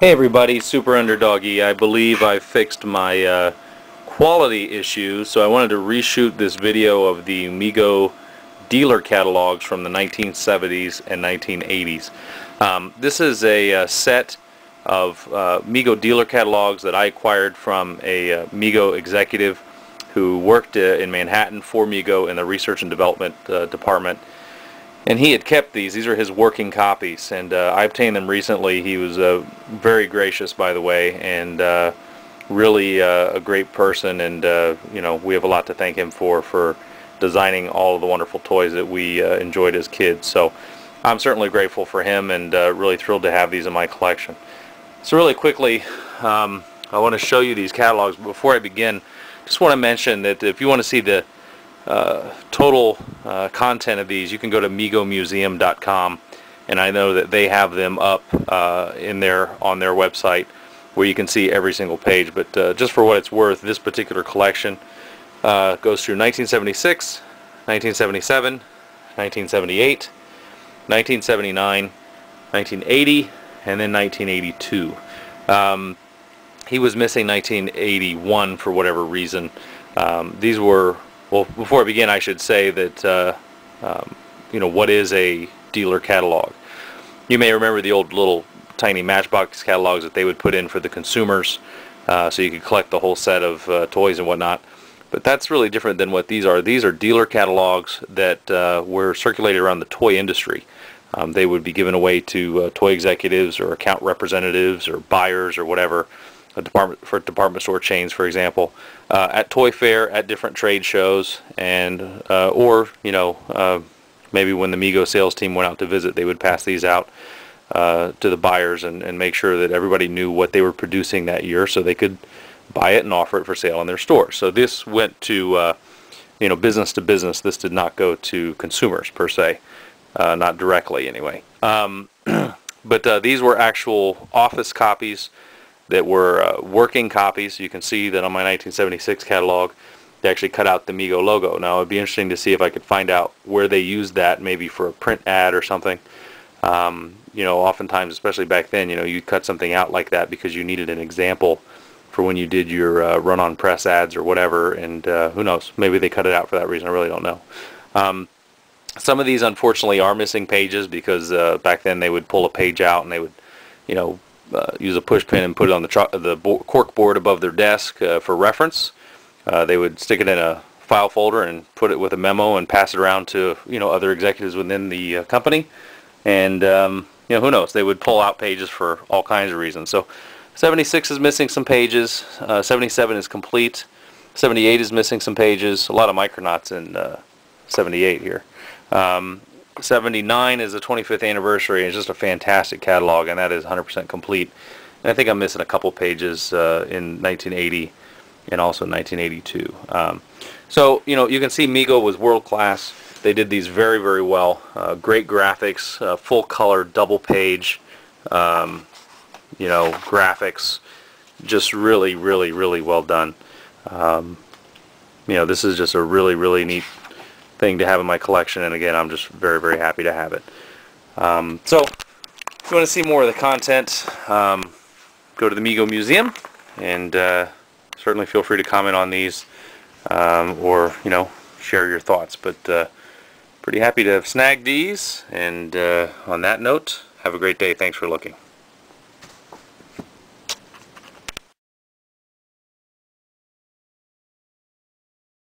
Hey everybody, Super Underdoggy. I believe I fixed my quality issue, so I wanted to reshoot this video of the Mego dealer catalogs from the 1970s and 1980s. This is a set of Mego dealer catalogs that I acquired from a Mego executive who worked in Manhattan for Mego in the research and development department. And he had kept these. These are his working copies, and I obtained them recently. He was very gracious, by the way, and really a great person, and you know, we have a lot to thank him for designing all of the wonderful toys that we enjoyed as kids. So I'm certainly grateful for him, and really thrilled to have these in my collection. So really quickly, I want to show you these catalogs. But before I begin, just want to mention that if you want to see the total content of these, you can go to megomuseum.com, and I know that they have them up on their website where you can see every single page. But just for what it's worth, this particular collection goes through 1976, 1977, 1978, 1979, 1980, and then 1982. He was missing 1981 for whatever reason. These were, well, before I begin, I should say that, you know, what is a dealer catalog? You may remember the old little tiny Matchbox catalogs that they would put in for the consumers, so you could collect the whole set of toys and whatnot. But that's really different than what these are. These are dealer catalogs that were circulated around the toy industry. They would be given away to toy executives or account representatives or buyers or whatever, for department store chains, for example, at Toy Fair, at different trade shows, and or, you know, maybe when the Mego sales team went out to visit, they would pass these out to the buyers and make sure that everybody knew what they were producing that year so they could buy it and offer it for sale in their store. So this went to you know, business to business. This did not go to consumers per se, not directly anyway. But these were actual office copies that were working copies. You can see that on my 1976 catalog they actually cut out the Mego logo. Now it'd be interesting to see if I could find out where they used that, maybe for a print ad or something. You know, oftentimes, especially back then, you know, you'd cut something out like that because you needed an example for when you did your run-on press ads or whatever, and who knows, maybe they cut it out for that reason. I really don't know. Some of these unfortunately are missing pages because back then they would pull a page out and they would, you know, use a push pin and put it on the cork board above their desk for reference. They would stick it in a file folder and put it with a memo and pass it around to, you know, other executives within the company. And you know, who knows, they would pull out pages for all kinds of reasons. So 76 is missing some pages, 77 is complete, 78 is missing some pages, a lot of Micronauts in 78 here. 79 is the 25th anniversary, and it's just a fantastic catalog, and that is 100% complete. And I think I'm missing a couple pages in 1980 and also 1982. So, you know, you can see Mego was world class. They did these very, very well. Great graphics, full color, double page, you know, graphics. Just really, really, really well done. You know, this is just a really, really neat thing to have in my collection, and again, I'm just very, very happy to have it. So if you want to see more of the content, go to the Mego Museum, and certainly feel free to comment on these, or, you know, share your thoughts. But pretty happy to have snagged these, and on that note, have a great day. Thanks for looking.